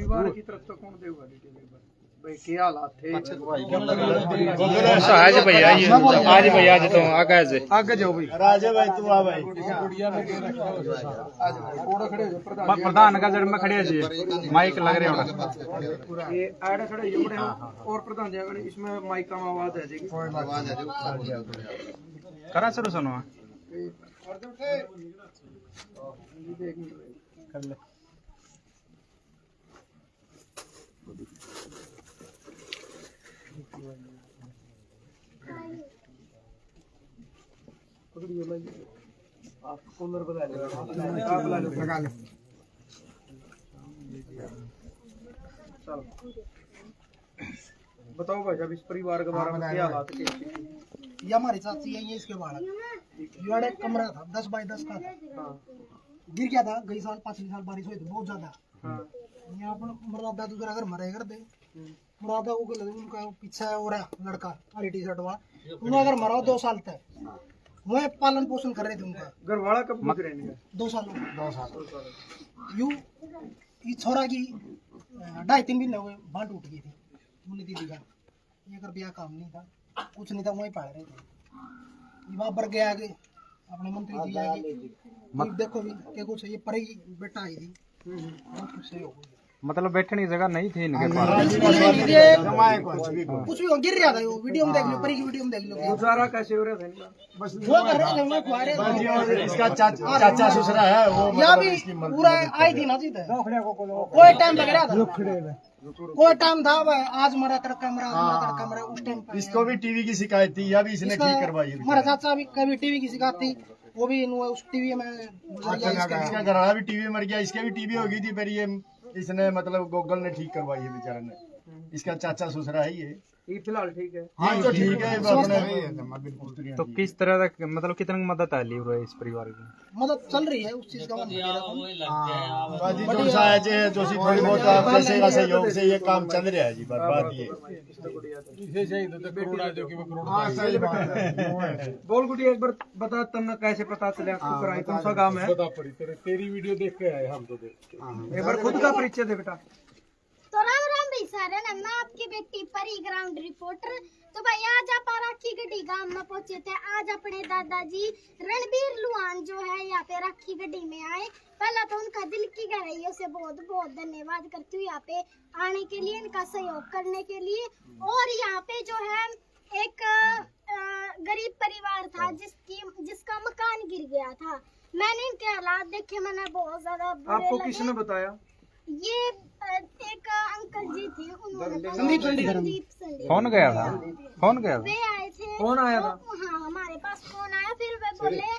परिवार की तरफ से कौन देगा डिटेल एक बार भाई क्या हालात थे? आज भैया आज तो आगे जाओ भाई राजा भाई तू आ भाई प्रधान का जड़ में खड़े जी माइक लग रहे होगा ये आड़े खड़े जुड़े हो और प्रधान जी अगर इसमें माइक का आवाज आ जाएगी करा शुरू सुनो कर ले आप कूलर बजा लो आप ला लो लगा लो चलो बताओ भाई जब इस परिवार के बारे में क्या हालात थे? ये हमारी चाची है, ये इसके बालक ये एक कमरा था 10 बाय 10 का था। हाँ गिर गया था गई साल पिछले साल बारिश हुई थी बहुत ज्यादा। हाँ यहाँ पर मुरादा दूसरा घर मरे कर दे मुरादा को उनका पीछे हो रहा लड़का हरी टी शर्ट वाला उन्हें अगर मरा 2 साल तक वह पालन पोषण कर रहे थे उनका। घर वाला कब मुझ रहे हैं? 2 साल यू ये छोरा की 2.5-3 महीने हुए बांह टूट गई थी उन्हें दीदी का ये कर ब्याह काम नहीं था कुछ नहीं था वहीं पढ़ रहे थे। वहाँ पर गया आगे अपने मंत्री जी आगे देखो भी क्या कुछ ये परी बेटा आई थी बहुत कुछ सही हो गई मतलब बैठने की जगह नहीं थी इनके पास कुछ भी गिर रहा था वो वीडियो में देख लो परी की वीडियो में देख लो गुजारा कैसे हो रहा था इनका? बस वो कर रहे थे मैं खुआ रहे थे इसका चाचा ससुरा है वो यहाँ भी पूरा आई थी ना सीधे कोई टाइम लग रहा था कोई टाइम था आज मरा तेरा कैमरा उस टाइम पर इसको भी टीवी की शिकायत थी या भी इसने ठीक करवाई है। हमारा चाचा भी कभी टीवी की शिकायत थी वो भी उस टीवी में इसका घरवाला भी टीवी मर गया इसके भी टीवी हो गई थी फिर ये इसने मतलब गूगल ने ठीक करवाई है बेचारे ने। इसका चाचा ससुरा है ये फिलहाल ठीक है। हाँ तो ठीक है अपने तो किस तरह का मतलब कितना मदद आ ली हुआ है इस परिवार की? मदद चल रही है उस चीज का बाजी तो शायद जो सी थोड़ी बहुत पैसे का सहयोग से ये काम चल रहा है जी बात ये बोल गुड़ी एक बार बता तुमने कैसे पता चला आपको कौन सा गांव है? तेरी वीडियो देख के आए हम तो देख एक बार खुद का परिचय दे बेटा। तो राम राम भाई सारे ना मैं आपकी बेटी परी ग्राउंड रिपोर्टर। तो भाई आज आप राखी गड्डी गांव में पहुंचे थे। आज अपने दादाजी रणबीर लुहान जो है यहाँ पे राखी गड्डी में आए। पहला तो उनका दिल की गहराइयों से बहुत बहुत धन्यवाद करती हूँ यहाँ पे आने के लिए इनका सहयोग करने के लिए। और यहाँ पे जो है एक गरीब परिवार था जिसका मकान गिर गया था। मैंने इनके हालात देखे मैंने बहुत ज्यादा आपको किसने बताया? ये एक अंकल जी थे उन्होंने संदीप कौन गया था वे आए थे। कौन आया था? हाँ हमारे पास फोन आया फिर वे बोले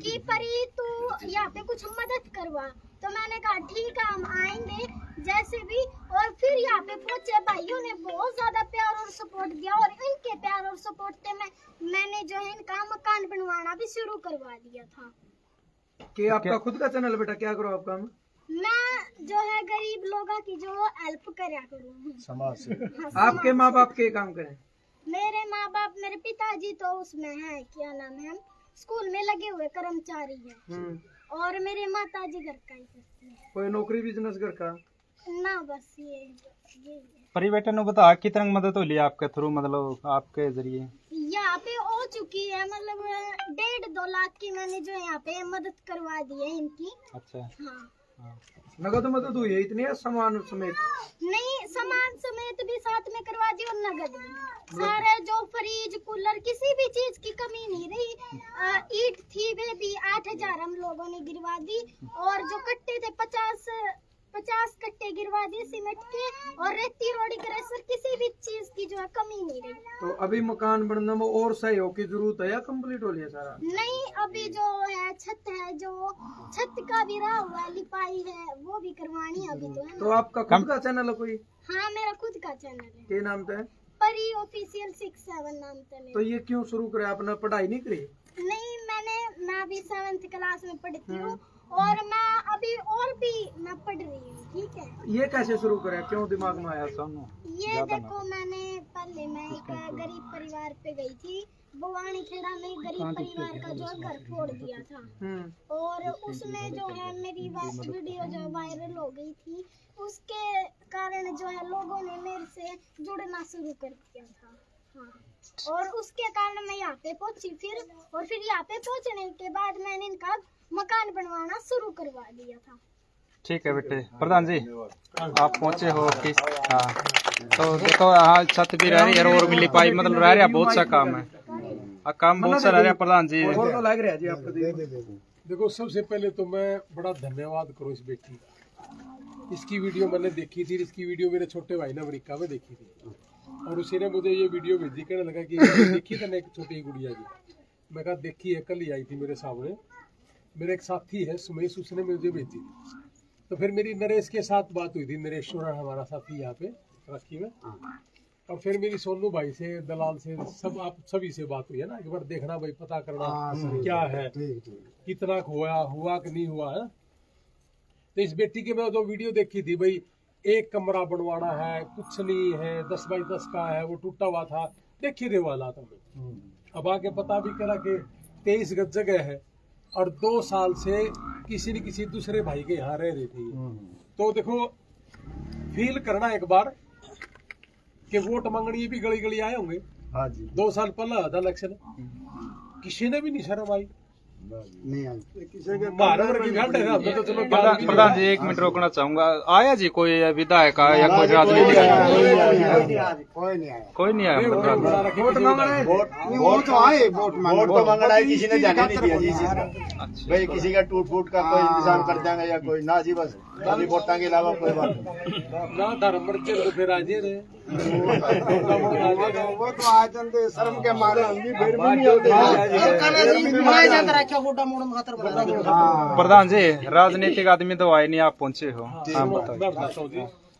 कि परी तू यहाँ पे कुछ मदद करवा। तो मैंने कहा ठीक है हम आएंगे जैसे भी। और फिर यहाँ पे पहुंचे भाइयों ने बहुत ज्यादा प्यार और सपोर्ट दिया और इनके प्यार और सपोर्ट से मैंने जो है इनका मकान बनवाना भी शुरू करवा दिया था। कि आपका खुद का चैनल बेटा क्या करो आप काम? मैं जो है गरीब लोगों की जो हेल्प करया करूँ समाज से। आपके माँ बाप के काम करें? मेरे माँ बाप मेरे पिताजी तो उसमें है क्या नाम है स्कूल में लगे हुए कर्मचारी है। और मेरे माताजी घर का ही करते हैं। कोई नौकरी बिजनेस घर का? ना बस ये परी बेटे ने बता कितना मदद हो ली आपके थ्रू मतलब आपके जरिए? यहाँ पे हो चुकी है मतलब 1.5-2 लाख की मैंने जो यहाँ पे मदद करवा दी है इनकी। अच्छा हाँ नगद मदद हुई है इतनी है सामान समेत? नहीं सामान समेत भी साथ में करवा दी और नगद भी सारे जो फ्रिज कूलर किसी भी चीज की कमी नहीं रही। ईट थी वे भी 8,000 हम लोगों ने गिरवा दी और जो कट्टे थे 50 कट्टे गिरवा दिए सीमेंट के और रेती रोडी क्रशर किसी भी चीज की जो है कमी नहीं रही। तो अभी मकान बनने में और सहयोग की जरूरत है या कम्प्लीट हो गया सारा? नहीं अभी जो है छत का भी रहा हुआ लिपाई है वो भी करवानी अभी तो है। तो आपका खुद का चैनल है कोई? हाँ मेरा खुद का चैनल है। क्या नाम था? परी ऑफिशियल 67 नाम था मेरा। तो ये क्यों शुरू करे? आपने पढ़ाई नहीं करी? नहीं मैं भी 7th क्लास में पढ़ती हूँ और मैं अभी और भी मैं पढ़ रही हूँ, ठीक है। ये कैसे शुरू करें, क्यों दिमाग में आया सानू? ये देखो, मैंने पहले मैं एक गरीब परिवार पे गई थी, भवानी खेड़ा में गरीब परिवार का जो घर फोड़ दिया था, और उसमें जो है मेरी वीडियो जो वायरल हो गई थी, उसके कारण जो है लोगों ने मेरे से जुड़ना शुरू कर दिया था। हाँ, और उसके कारण मैं यहाँ पे पहुंची फिर यहाँ पे पहुंचने के बाद मैंने इनका मकान बनवाना शुरू करवा दिया था। ठीक है बेटे। प्रधान जी आप पहुंचे हो किस? हाँ, तो देखो यहाँ छत भी रह रही है और भी लिपाई मतलब रह रहा, बहुत सा काम है, काम बहुत सा रह रहा प्रधान जी। लग रहा है जी आपको। देखो, सबसे पहले तो मैं बड़ा धन्यवाद करूँ इस बेटी का। इसकी वीडियो मैंने देखी थी, इसकी वीडियो मेरे छोटे भाई ने अमेरिका में देखी थी, और उसी ने मुझे ये वीडियो भेजी, कहने लगा कि देखी था ना एक छोटी गुड़िया की। मैं कहा देखी है, कल ही आई थी मेरे सामने। मेरा एक साथी है सुमेश, उसने मुझे भेजी। तो फिर मेरी नरेश के साथ बात हुई थी, नरेश्वर हमारा साथी यहाँ पे राखी में, और फिर मेरी सोनू भाई से, दलाल से, सब आप सभी से बात हुई है ना। एक बार देखना भाई, पता करना क्या है, कितना हुआ कि नहीं हुआ है। तो इस बेटी के मैं जो वीडियो देखी थी भाई, एक कमरा बनवाना है, कुछ नहीं है, 10 बाई 10 का है, वो टूटा हुआ था, देखी रे वाला था। अब आके पता भी करा कि 23 गज जगह है, और 2 साल से किसी न किसी दूसरे भाई के यहाँ रह रही थी। तो देखो, फील करना एक बार कि वोट मांगनी भी गली गली आए होंगे। हाँ जी। 2 साल पहला था इलेक्शन, किसी ने भी नहीं शर्म आई। नहीं आई। प्रधान जी 1 मिनट रोकना चाहूंगा, आया जी कोई विधायक या कोई राजनीतिक? कोई नहीं आया। वोट तो मांगना है, किसी ने जाने नहीं दिया जी इस चीज का। भाई किसी का टूट फूट का कोई इंतजाम कर देंगे या कोई ना जी, बस खाली वोटा के अलावा कोई बात नहीं। ना धर्म तो फिर आजे रहे, वो तो आ जाते शर्म के मारे हम भी भीड़ में नहीं प्रधान जी राजनीतिक आदमी तो आए नहीं, आप पहुंचे हो। हाँ बताओ।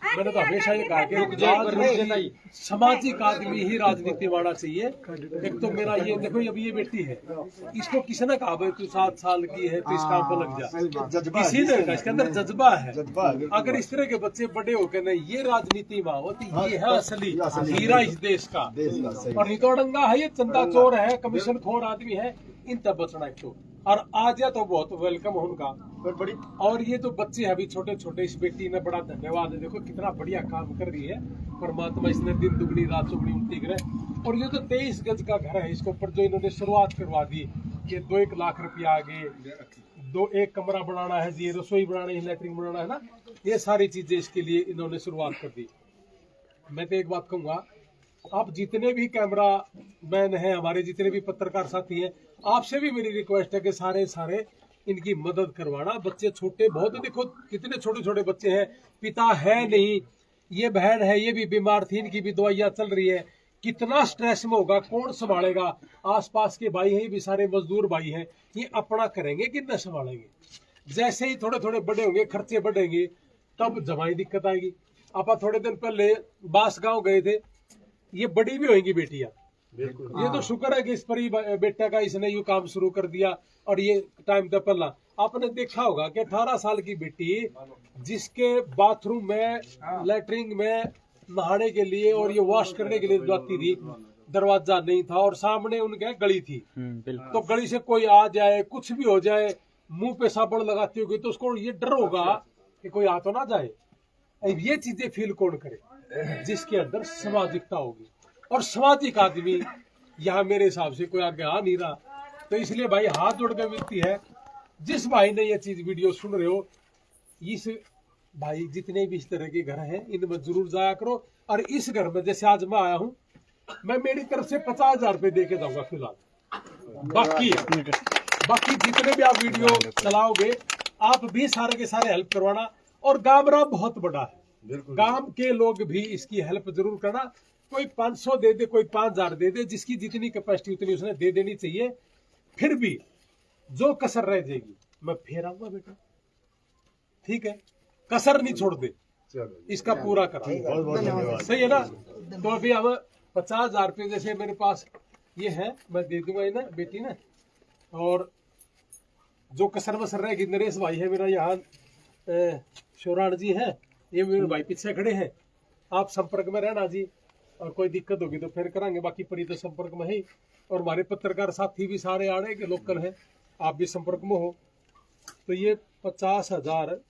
मैंने तो हमेशा ये कहा कि सामाजिक आदमी ही राजनीति वाला चाहिए। एक तो मेरा ये देखो, अभी ये बेटी है, इसको किसी ने कहा भाई तू 7 साल की है तो इसका पर लग जा, किसी ने कहा, इसके अंदर जज्बा है। अगर इस तरह के बच्चे बड़े होकर नहीं ये राजनीति में होती, ये है असली हीरा इस देश का। और हितोड़ंगा है, ये चंदा चोर है, कमीशन खोर आदमी है, इन तब बचना एक तो। और आज तो बहुत वेलकम हो उनका। और ये तो बच्चे अभी छोटे छोटे, इस बेटी ने बड़ा धन्यवाद है। देखो कितना बढ़िया काम कर रही है, परमात्मा इसने दिन दुगनी रात चौगनी उल्टी करे। और ये तो 23 गज का घर है, इसके ऊपर जो इन्होंने शुरुआत करवा दी कि 2-1 लाख रुपया आगे, 1 कमरा बनाना है जी, रसोई बनानी है, लैट्रिन बनाना है ना, ये सारी चीजें इसके लिए इन्होंने शुरुआत कर दी। मैं तो एक बात कहूंगा, आप जितने भी कैमरा मैन हैं, हमारे जितने भी पत्रकार साथी हैं, आपसे भी मेरी रिक्वेस्ट है कि सारे इनकी मदद करवाना। बच्चे छोटे बहुत, देखो कितने छोटे छोटे बच्चे हैं, पिता है नहीं, ये बहन है ये भी बीमार थी, इनकी भी दवाइयाँ चल रही है, कितना स्ट्रेस में होगा, कौन संभालेगा? आसपास के भाई हैं, ये भी सारे मजदूर भाई हैं, ये अपना करेंगे कि न संभालेंगे? जैसे ही थोड़े थोड़े बड़े होंगे, खर्चे बढ़ेंगे, तब जमाई दिक्कत आएगी। आप थोड़े दिन पहले बास गाँव गए थे, ये बड़ी भी होंगी बेटियां। ये तो शुक्र है कि इस पर ही बेटा का इसने यू काम शुरू कर दिया। और ये टाइम तक पहला आपने देखा होगा कि 18 साल की बेटी जिसके बाथरूम में, लैट्रिन में नहाने के लिए और ये वॉश करने के लिए जाती थी, दरवाजा नहीं था और सामने उनके गली थी। तो गली से कोई आ जाए, कुछ भी हो जाए, मुंह पे साबुन लगाती होगी तो उसको ये डर होगा कि कोई आ तो ना जाए। ये चीजें फील कौन करे? जिसके अंदर सामाजिकता होगी। और सामाजिक आदमी यहाँ मेरे हिसाब से कोई आगे आ नहीं रहा। तो इसलिए भाई हाथ जोड़ कर विनती है, जिस भाई ने ये चीज वीडियो सुन रहे हो, इस भाई जितने भी इस तरह के घर हैं इनमें जरूर जाया करो। और इस घर में जैसे आज मैं आया हूँ, मैं मेरी तरफ से 50,000 रुपए दे के जाऊंगा फिलहाल। बाकी जितने भी आप वीडियो चलाओगे, आप भी सारे के सारे हेल्प करवाना। और गामरा बहुत बड़ा है, गांव के लोग भी इसकी हेल्प जरूर करना। कोई 500 दे दे, कोई 5,000 दे दे, जिसकी जितनी कैपेसिटी उतनी उसने दे देनी चाहिए। फिर भी जो कसर रह जाएगी मैं फिर आऊंगा बेटा, ठीक है? कसर नहीं छोड़ दे, इसका पूरा करा। सही है ना? तो अभी हम 50,000 रुपये जैसे मेरे पास ये है, मैं दे दूंगा ना बेटी ने। और जो कसर बसर रहेगी, नरेश भाई है मेरा यहाँ, शोराण जी है, ये मेरे भाई पीछे खड़े हैं। आप संपर्क में रहना जी, और कोई दिक्कत होगी तो फिर करांगे, बाकी परी तो संपर्क में ही। और हमारे पत्रकार साथी भी सारे आ रहे के लोकल हैं, आप भी संपर्क में हो। तो ये 50,000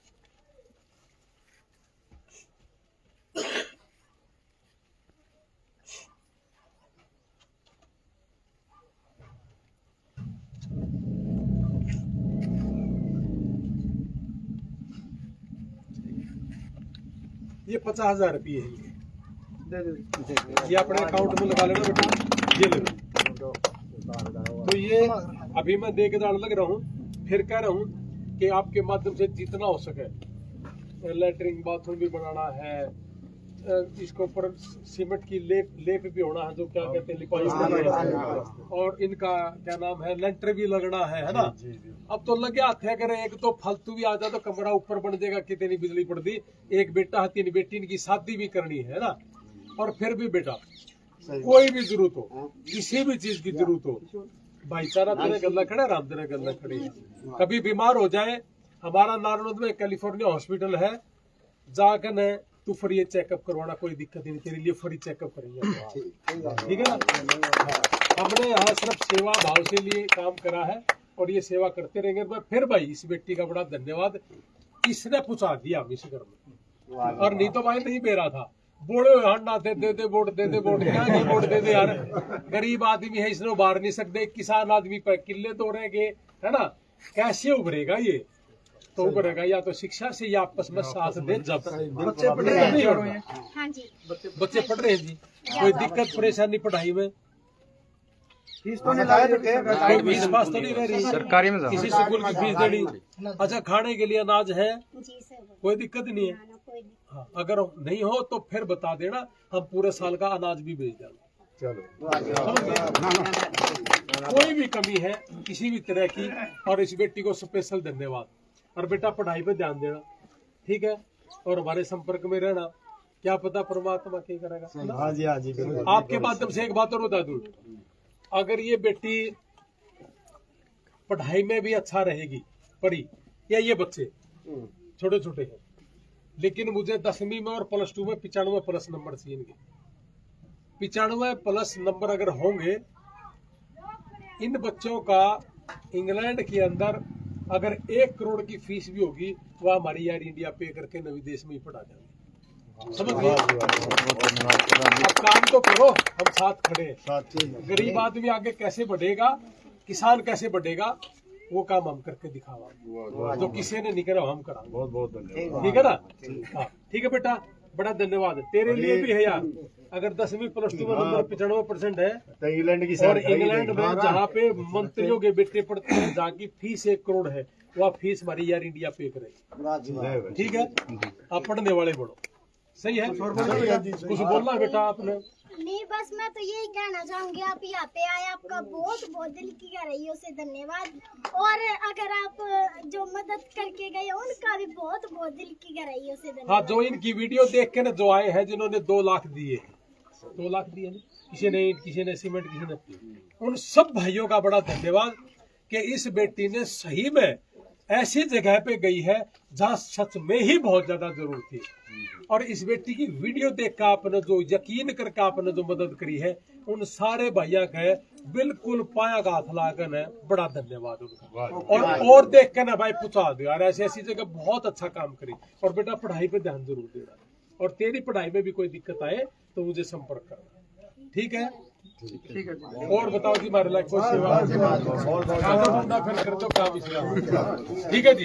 ये 50,000 रुपये है। ये अपने अकाउंट में लगा लेना बेटा, ये ले लो। तो ये अभी मैं दे के जाने लग रहा हूँ, फिर कह रहा हूँ कि आपके माध्यम से जितना हो सके, लैट्रिन बाथरूम भी बनाना है, इसके ऊपर सीमेंट की लेप भी होना है, जो क्या कहते हैं लिपाई, और इनका क्या नाम है, लेंटर भी लगना है ना। अब तो लगे हाथ है, अगर एक तो फालतू भी आ जाए तो कमरा ऊपर बन जाएगा, कितनी बिजली पड़ती। एक बेटा है, 3 बेटी, इनकी शादी भी करनी है ना। और फिर भी बेटा कोई भी जरूरत हो, किसी भी चीज की जरूरत हो, भाईचारा तेरे गला खड़े, राम तेरे गला खड़ी है। कभी बीमार हो जाए, हमारा नारायण में कैलिफोर्निया हॉस्पिटल है, जाकर न तू फ्री चेकअप करवाना, कोई दिक्कत नहीं, तेरे लिए फ्री चेकअप करेंगे, ठीक है ना। हमने यहाँ सिर्फ सेवा भाव से लिए काम करा है, और ये सेवा करते रहेंगे। फिर भाई इस बेटी का बड़ा धन्यवाद, इसने पहुंचा दिया हम इस घर में, और नहीं तो भाई नहीं बेरा था। बोले ना दे दे वोट, दे दे वोट, क्या नहीं वोट दे दे यार, गरीब आदमी है, इसने उभार नहीं सकते। किसान आदमी पर किले तो रहेंगे, है ना, कैसे उभरेगा ये? तो उभरेगा या तो शिक्षा से, या आपस में साथ दे। जब बच्चे पढ़ रहे हैं, हाँ जी, बच्चे पढ़ रहे हैं जी, कोई दिक्कत परेशानी पढ़ाई में? फीस तो नहीं लाए, कोई फीस पास तो नहीं रह रही सरकारी में किसी स्कूल की फीस देनी। अच्छा, खाने के लिए अनाज है, जी सर, कोई दिक्कत नहीं है। कोई हाँ, अगर नहीं हो तो फिर बता देना, हम पूरे साल का अनाज भी भेज देंगे। कोई भी कमी है किसी भी तरह की, और इस बेटी को स्पेशल धन्यवाद। और बेटा पढ़ाई पे ध्यान देना, ठीक है, और हमारे संपर्क में रहना, क्या पता परमात्मा क्या करेगा। हाँ जी, हाँ जी, बिल्कुल। आपके माध्यम से एक बात और बता दूं, अगर ये बेटी पढ़ाई में भी अच्छा रहेगी, पढ़ी, या ये बच्चे छोटे छोटे हैं, लेकिन मुझे 10वीं में और +2 में 95+ नंबर चाहिए इनके। 95+ नंबर अगर होंगे, इन बच्चों का इंग्लैंड के अंदर अगर 1 करोड़ की फीस भी होगी, वह हमारी यार इंडिया पे करके नवी देश में ही पढ़ा जाएंगे। समझ गए? अब काम तो करो, हम साथ खड़े हैं। गरीब आदमी आगे कैसे बढ़ेगा, किसान कैसे बढ़ेगा, वो काम हम करके दिखावा, जो किसी ने नहीं करा हम करा। बहुत बहुत धन्यवाद, ठीक है ना। हाँ, ठीक है बेटा, बड़ा धन्यवाद। तेरे लिए भी है यार, अगर 10वीं +2 में नंबर 95% है, तो इंग्लैंड की और इंग्लैंड में जहाँ पे मंत्रियों के बेटे पढ़ते हैं, जहाँ की फीस 1 करोड़ है, वह फीस हमारी यार इंडिया पे करेगी। ठीक है, आप पढ़ने वाले बढ़ो, सही है। कुछ बोलना है बेटा आपने? नहीं, बस मैं तो यही कहना चाहूंगी, आप यहाँ पे आए, आपका बहुत बहुत दिल की गहराइयों से धन्यवाद। और अगर आप जो मदद करके गए, उनका भी बहुत बहुत दिल की गहराइयों से धन्यवाद। हाँ, जो इनकी वीडियो देख के ना जो आए हैं, जिन्होंने 2 लाख दिए, 2 लाख दिए ना, किसी ने ईंट, किसी ने सीमेंट, किसी ने, उन सब भाइयों का बड़ा धन्यवाद कि इस बेटी ने सही में ऐसी जगह पे गई है जहाँ सच में ही बहुत ज्यादा जरूरत थी। और इस बेटी की वीडियो देख कर आपने जो यकीन करके आपने जो मदद करी है, उन सारे भाइयों का बिल्कुल पाया का हाथ लाकर है, बड़ा धन्यवाद उनका। और देख के ना भाई पूछा दो यार, ऐसी ऐसी जगह बहुत अच्छा काम करी। और बेटा पढ़ाई पे ध्यान जरूर देना, और तेरी पढ़ाई में भी कोई दिक्कत आए तो मुझे संपर्क करना, ठीक है? ठीक है जी। और बताओ जी, हमारे लाइफ को सेवा फिर कर दो काम इसका। ठीक है जी।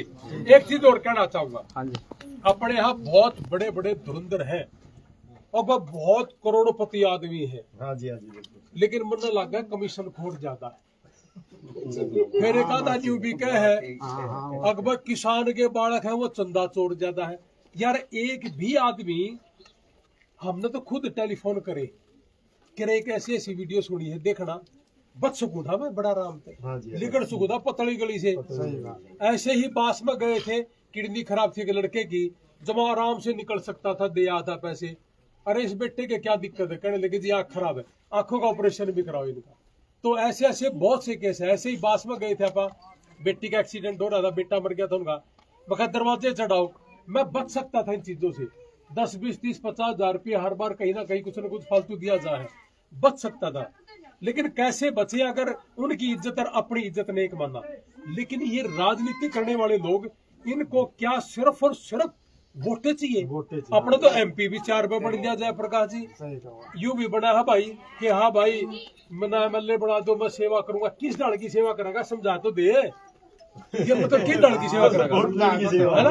एक चीज और कहना चाहूंगा, हाँ जी, अपने यहाँ बहुत बड़े बड़े धुरंधर हैं, और वह बहुत करोड़पति आदमी है, हाँ जी, हाँ जी, बिल्कुल। लेकिन मन लगा कमीशन खोट ज्यादा है। फिर एक आधा यूं भी कह है, अकबर किसान के बालक है, वो चंदा चोर ज्यादा है। यार एक भी आदमी, हमने तो खुद टेलीफोन करे एक ऐसी ऐसी वीडियो सुनी है, देखना बच सुकूदा में बड़ा आराम थे, निकल सुकूदा पतली गली से। ऐसे ही पास में गए थे, किडनी खराब थी लड़के की, जमा आराम से निकल सकता था, दे आता पैसे। अरे इस बेटे के क्या दिक्कत है, कहने लगे जी आँख खराब है, आंखों का ऑपरेशन भी कराओ इनका। तो ऐसे ऐसे बहुत से केस है। ऐसे ही बास में गए थे आप, बेटी का एक्सीडेंट हो रहा था, बेटा मर गया था उनका, बखा दरवाजे चढ़ाओ, मैं बच सकता था इन चीजों से। 10, 20, 30, 50 हजार रुपये हर बार कहीं ना कहीं कुछ न कुछ फालतू दिया जाए, बच सकता था। लेकिन कैसे बचे अगर उनकी इज्जत और अपनी इज्जत नहीं माना। लेकिन ये राजनीति करने वाले लोग, इनको क्या सिर्फ और सिर्फ वोटें चाहिए। अपने तो MP भी 4 रुपए बन गया जयप्रकाश जी, यू भी बना है भाई कि हाँ भाई मैं MLA बना दो, मैं सेवा करूंगा। किस दल की सेवा करेगा, समझा तो दे। ये मतलब किस दल की सेवा करेगा, है ना?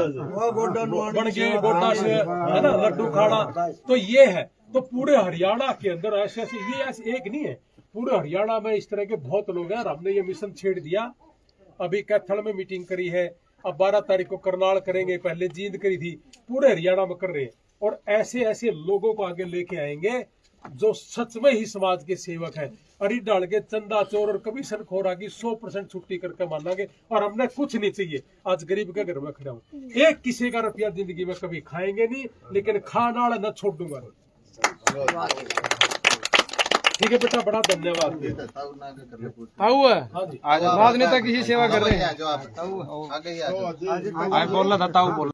बन गए गोटा से, है ना, लड्डू खाना। तो ये है, तो पूरे हरियाणा के अंदर ऐसे ऐसे, ये ऐसे एक नहीं है, पूरे हरियाणा में इस तरह के बहुत लोग हैं। हमने ये मिशन छेड़ दिया। अभी कैथल में मीटिंग करी है, अब 12 तारीख को करनाल करेंगे, पहले जींद करी थी, पूरे हरियाणा में कर रहे हैं। और ऐसे ऐसे लोगों को आगे लेके आएंगे जो सच में ही समाज के सेवक है। अड़ी डाल के चंदा चोर और कमीशन खोरा की 100% छुट्टी करके मानांगे। और हमने कुछ नहीं चाहिए। आज गरीब के घर में खड़ा हूँ, एक किसी का रुपया जिंदगी में कभी खाएंगे नहीं, लेकिन खाना वाला न छोड़ दूंगा। ठीक है बेटा, बड़ा धन्यवाद। ताऊ है, हाँ जी, राजनेता किसी सेवा कर रहे हैं। जो आप आगे बोल रहा था ताऊ बोल